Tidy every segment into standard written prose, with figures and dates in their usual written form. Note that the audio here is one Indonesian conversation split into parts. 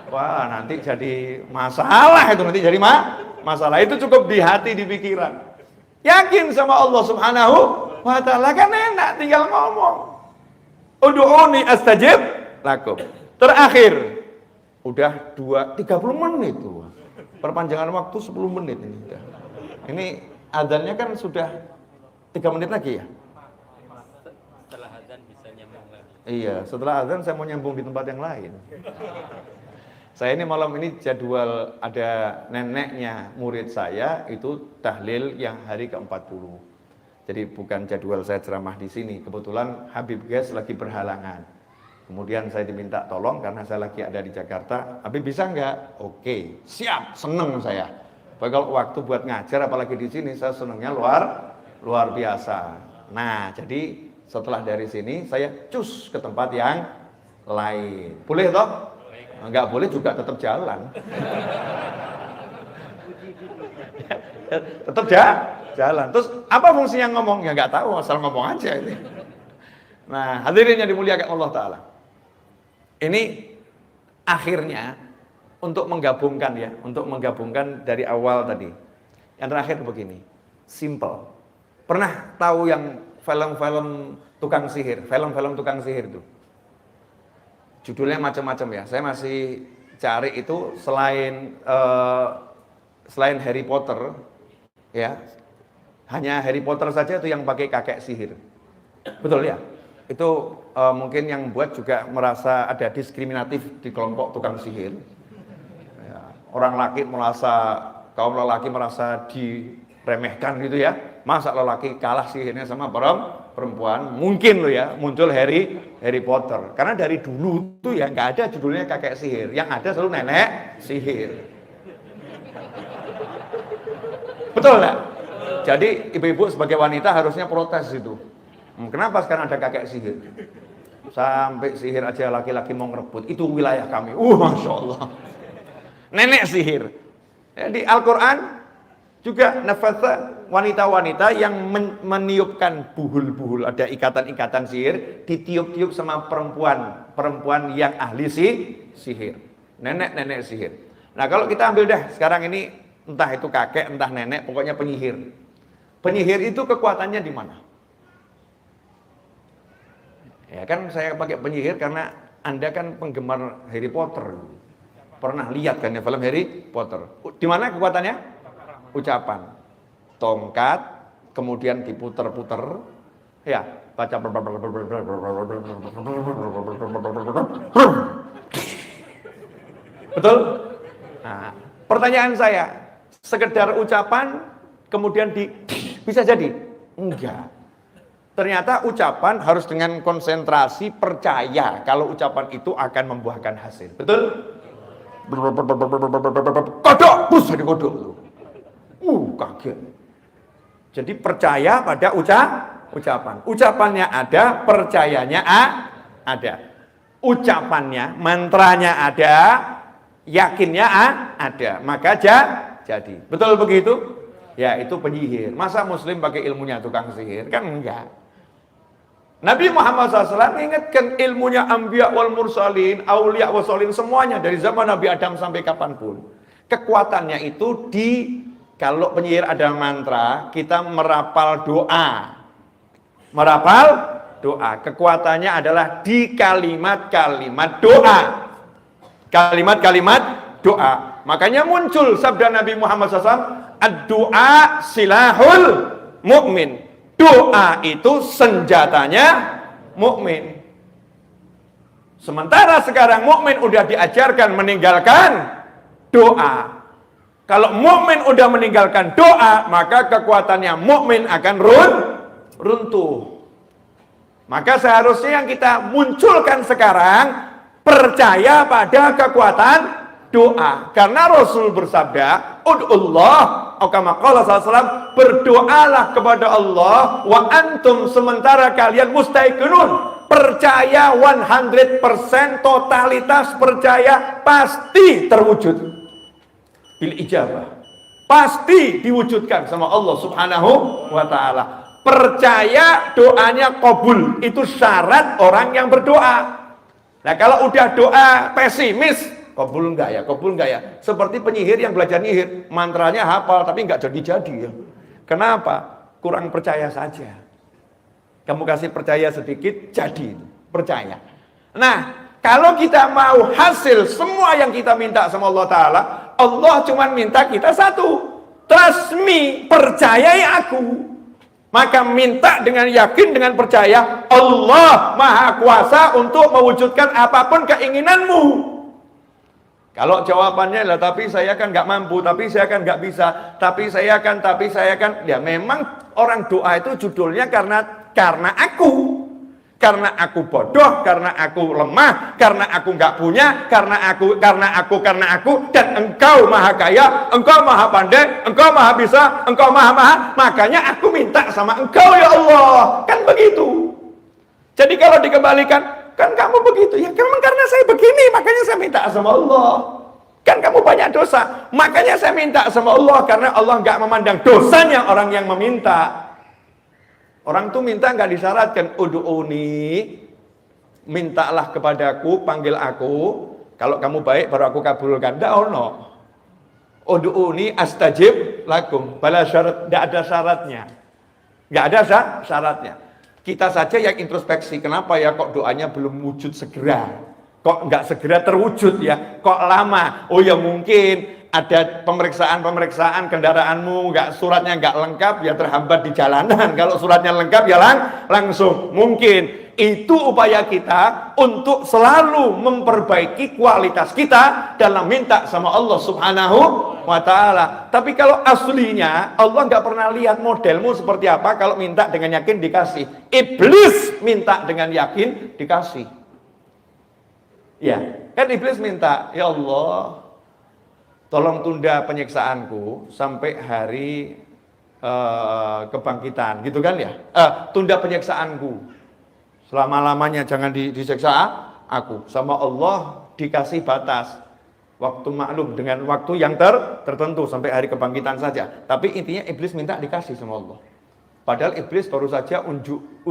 Wah, nanti jadi masalah itu, nanti jadi masalah. Itu cukup di hati, di pikiran. Yakin sama Allah Subhanahu wa ta'ala, kan enak tinggal ngomong. Ud'uni astajib lakum. Terakhir, udah 30 menit tuh. Perpanjangan waktu 10 menit ini udah. Ini adzannya kan sudah 3 menit lagi ya? Setelah adzan bisa nyambung lagi. Iya, setelah adzan saya mau nyambung di tempat yang lain. Saya ini malam ini jadwal ada neneknya murid saya itu tahlil yang hari ke-40. Jadi bukan jadwal saya ceramah di sini. Kebetulan Habib Gas lagi berhalangan. Kemudian saya diminta tolong karena saya lagi ada di Jakarta. Habib bisa nggak? Oke, siap, seneng saya. Kalau waktu buat ngajar apalagi di sini saya senengnya luar biasa. Nah, jadi setelah dari sini saya cus ke tempat yang lain. Boleh toh? Enggak boleh juga tetap jalan. Tetap jalan. Terus apa fungsinya ngomong? Ya enggak tahu, asal ngomong aja ini. Nah, hadirin yang dimuliakan Allah Ta'ala. Ini akhirnya untuk menggabungkan dari awal tadi. Yang terakhir begini, simple. Pernah tahu yang film-film tukang sihir itu? Judulnya macam-macam ya. Saya masih cari itu selain Harry Potter, ya. Hanya Harry Potter saja itu yang pakai kakek sihir. Betul ya? Itu mungkin yang buat juga merasa ada diskriminatif di kelompok tukang sihir. Ya, kaum lelaki merasa diremehkan gitu ya. Masa lelaki kalah sihirnya sama perempuan? Mungkin loh ya, muncul Harry Potter. Karena dari dulu tuh ya nggak ada judulnya kakek sihir, yang ada selalu nenek sihir. Betul nggak? Jadi ibu-ibu sebagai wanita harusnya protes itu. Kenapa sekarang ada kakek sihir? Sampai sihir aja laki-laki mau ngerebut, itu wilayah kami. Masya Allah. Nenek sihir. Di Al-Quran juga nafasa wanita-wanita yang meniupkan buhul-buhul, ada ikatan-ikatan sihir, ditiup-tiup sama perempuan yang ahli sihir. Nenek-nenek sihir. Nah, kalau kita ambil dah sekarang ini, entah itu kakek, entah nenek, pokoknya penyihir. Penyihir itu kekuatannya di mana? Ya kan saya pakai penyihir karena Anda kan penggemar Harry Potter. Pernah lihat kan ya film Harry Potter. Di mana kekuatannya? Ucapan. Tongkat, kemudian diputer-puter. Ya, baca. Betul? Nah, pertanyaan saya, sekedar ucapan kemudian bisa jadi? Enggak. Ternyata ucapan harus dengan konsentrasi, percaya kalau ucapan itu akan membuahkan hasil. Betul? Kodok, bus jadi kodok. Kaget. Jadi percaya pada ucapan. Ucapannya ada, percayanya ada. Ucapannya, mantranya ada, yakinnya ada. Maka jadi. Betul begitu? Ya, itu penyihir. Masa muslim pakai ilmunya tukang sihir? Kan enggak. Nabi Muhammad SAW ingatkan ilmunya anbiya wal mursalin, aulia wal sholin, semuanya dari zaman Nabi Adam sampai kapanpun. Kekuatannya itu kalau penyihir ada mantra, kita merapal doa. Merapal doa. Kekuatannya adalah di kalimat-kalimat doa. Kalimat-kalimat doa. Makanya muncul sabda Nabi Muhammad SAW, ad-doa silahul mu'min. Doa itu senjatanya mukmin. Sementara sekarang mukmin udah diajarkan meninggalkan doa. Kalau mukmin udah meninggalkan doa, maka kekuatannya mukmin akan runtuh. Maka seharusnya yang kita munculkan sekarang percaya pada kekuatan doa. Karena Rasul bersabda, ud'ullah, kama qala sallallahu, berdoalah kepada Allah wa antum, sementara kalian mustaiqinun, percaya 100%, totalitas percaya pasti terwujud bil ijabah, pasti diwujudkan sama Allah Subhanahu wa ta'ala. Percaya doanya qabul, itu syarat orang yang berdoa. Nah, kalau udah doa pesimis, Kabul enggak ya? Kabul enggak ya? Seperti penyihir yang belajar nyihir, mantranya hafal tapi enggak jadi-jadi ya. Kenapa? Kurang percaya saja. Kamu kasih percaya sedikit, jadi percaya. Nah, kalau kita mau hasil semua yang kita minta sama Allah Ta'ala, Allah cuma minta kita satu. Trust me, percayai aku. Maka minta dengan yakin, dengan percaya, Allah Maha Kuasa untuk mewujudkan apapun keinginanmu. Kalau jawabannya lah, tapi saya kan nggak mampu, tapi saya kan nggak bisa, tapi saya kan, ya memang orang doa itu judulnya karena aku. Karena aku bodoh, karena aku lemah, karena aku nggak punya, karena aku, dan engkau maha kaya, engkau maha pandai, engkau maha bisa, engkau maha, makanya aku minta sama engkau ya Allah, kan begitu. Jadi kalau dikembalikan, kan kamu begitu, ya memang karena saya begini, makanya saya minta sama Allah. Kan kamu banyak dosa, makanya saya minta sama Allah, karena Allah nggak memandang dosanya orang yang meminta. Orang tuh minta nggak disyaratkan, ud'uni, mintalah kepadaku, panggil aku, kalau kamu baik baru aku kabulkan. Nggak ono. Ud'uni astajib lakum, bala syarat, nggak ada syaratnya. Nggak ada syaratnya. Kita saja yang introspeksi, kenapa ya kok doanya belum wujud segera? Kok nggak segera terwujud ya? Kok lama? Oh ya mungkin ada pemeriksaan kendaraanmu, suratnya nggak lengkap, ya terhambat di jalanan. Kalau suratnya lengkap ya langsung. Mungkin itu upaya kita untuk selalu memperbaiki kualitas kita dalam minta sama Allah Subhanahu wa Ta'ala. Tapi kalau aslinya Allah nggak pernah lihat modelmu seperti apa. Kalau minta dengan yakin dikasih. Iblis minta dengan yakin dikasih. Ya, kan iblis minta, ya Allah, tolong tunda penyiksaanku sampai hari kebangkitan, gitu kan ya? Tunda penyiksaanku selama-lamanya, jangan disiksa aku. Sama Allah dikasih batas waktu maklum dengan waktu yang tertentu sampai hari kebangkitan saja. Tapi intinya iblis minta dikasih sama Allah. Padahal iblis baru saja unjuk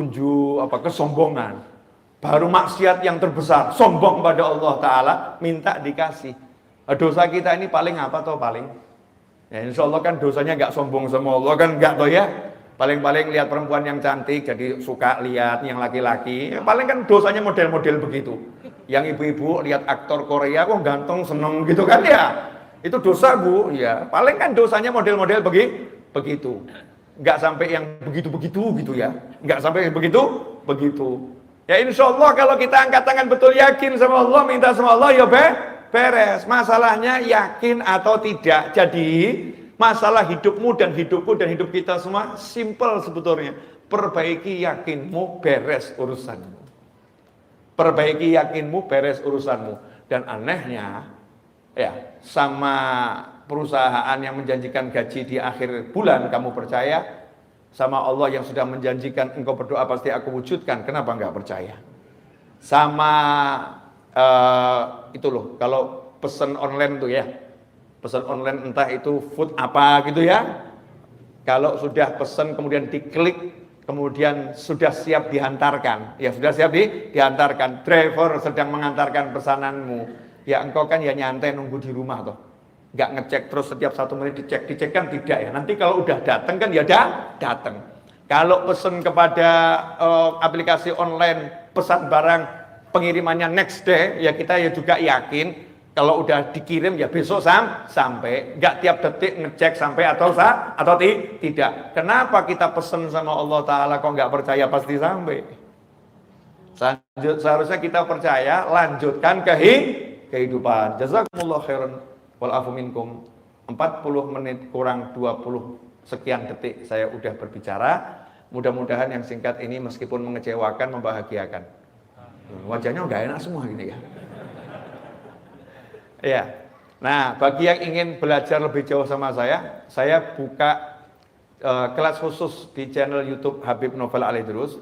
kesombongan. Baru maksiat yang terbesar, sombong pada Allah Ta'ala, minta dikasih. Dosa kita ini paling apa toh paling? Ya insya Allah kan dosanya nggak sombong sama Allah kan nggak toh ya. Paling-paling lihat perempuan yang cantik jadi suka lihat yang laki-laki. Ya, paling kan dosanya model-model begitu. Yang ibu-ibu lihat aktor Korea kok ganteng seneng gitu kan ya. Itu dosa bu. Ya paling kan dosanya model-model begitu. Nggak sampai yang begitu-begitu gitu ya. Nggak sampai begitu. Ya insya Allah kalau kita angkat tangan betul yakin sama Allah, minta sama Allah ya beres. Masalahnya yakin atau tidak. Jadi masalah hidupmu dan hidupku dan hidup kita semua simple sebetulnya. Perbaiki yakinmu, beres urusanmu. Perbaiki yakinmu, beres urusanmu. Dan anehnya ya sama perusahaan yang menjanjikan gaji di akhir bulan kamu percaya, sama Allah yang sudah menjanjikan engkau berdoa pasti aku wujudkan, kenapa enggak percaya? Sama itu loh, kalau pesan online tuh ya, pesan online entah itu food apa gitu ya, kalau sudah pesan kemudian diklik, kemudian sudah siap dihantarkan, ya sudah siap dihantarkan, driver sedang mengantarkan pesananmu, ya engkau kan ya nyantai nunggu di rumah toh. Nggak ngecek terus setiap 1 menit dicek kan tidak ya. Nanti kalau udah datang kan ya datang. Kalau pesan kepada aplikasi online pesan barang pengirimannya next day, ya kita ya juga yakin kalau udah dikirim ya besok sampai. Nggak tiap detik ngecek sampai atau tidak. Kenapa kita pesan sama Allah Ta'ala kok nggak percaya pasti sampai? Seharusnya kita percaya, lanjutkan kehidupan. Jazakumullah khairan. Walafu minkum. 40 menit kurang 20 sekian detik saya udah berbicara. Mudah-mudahan yang singkat ini meskipun mengecewakan, membahagiakan. Wajahnya nggak enak semua gini ya. Ya. Nah, bagi yang ingin belajar lebih jauh sama saya buka kelas khusus di channel YouTube Habib Novel Alidrus.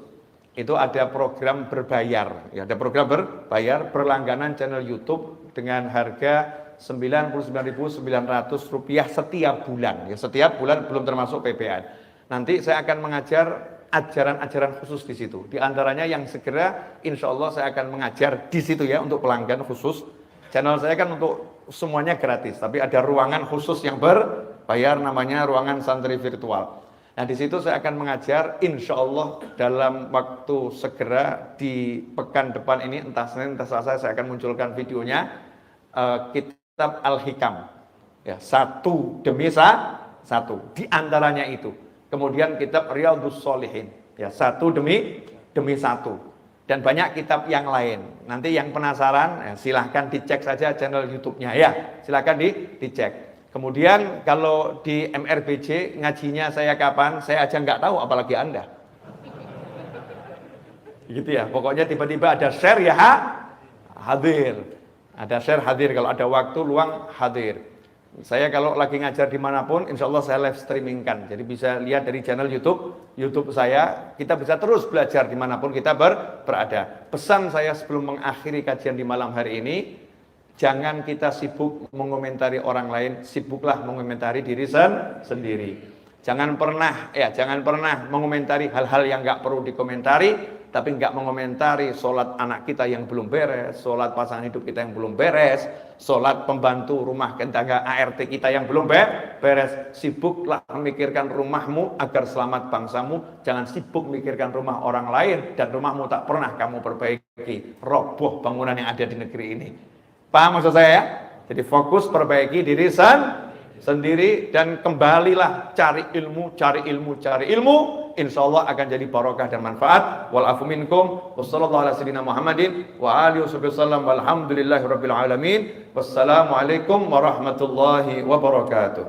Itu ada program berbayar. Ya, ada program berbayar berlangganan channel YouTube dengan harga Rp99.900 setiap bulan. Ya, setiap bulan belum termasuk PPN. Nanti saya akan mengajar ajaran-ajaran khusus di situ. Di antaranya yang segera insya Allah saya akan mengajar di situ ya untuk pelanggan khusus Channel saya kan untuk semuanya gratis, tapi ada ruangan khusus yang berbayar, namanya ruangan santri virtual. Nah, di situ saya akan mengajar, insya Allah dalam waktu segera di pekan depan ini, entah Senin, entah Selasa, saya akan munculkan videonya, kitab Al-Hikam, ya, satu demi satu, di antaranya itu. Kemudian kitab Riyadhus Shalihin, ya, satu demi satu. Dan banyak kitab yang lain. Nanti yang penasaran, ya, silahkan dicek saja channel YouTube-nya, ya, silahkan dicek. Kemudian kalau di MRBJ ngajinya saya kapan, saya aja nggak tahu, apalagi Anda. Gitu ya, pokoknya tiba-tiba ada share, ya hadir. Ada share, hadir. Kalau ada waktu luang, hadir. Saya kalau lagi ngajar dimanapun, insya Allah saya live streamingkan. Jadi bisa lihat dari channel YouTube saya. Kita bisa terus belajar dimanapun kita berada. Pesan saya sebelum mengakhiri kajian di malam hari ini, jangan kita sibuk mengomentari orang lain, sibuklah mengomentari diri sendiri. Jangan pernah mengomentari hal-hal yang nggak perlu dikomentari, tapi nggak mengomentari sholat anak kita yang belum beres, sholat pasangan hidup kita yang belum beres, sholat pembantu rumah tangga ART kita yang belum beres. Sibuklah memikirkan rumahmu agar selamat bangsamu. Jangan sibuk memikirkan rumah orang lain dan rumahmu tak pernah kamu perbaiki. Roboh bangunan yang ada di negeri ini. Paham maksud saya ya? Jadi fokus perbaiki diri sendiri dan kembalilah cari ilmu. Insya Allah akan jadi barokah dan manfaat. Wal afu minkum. Wassallallahu ala sayyidina Muhammadin wa alihi wasallam. Walhamdulillahi rabbil alamin. Wassalamualaikum warahmatullahi wabarakatuh.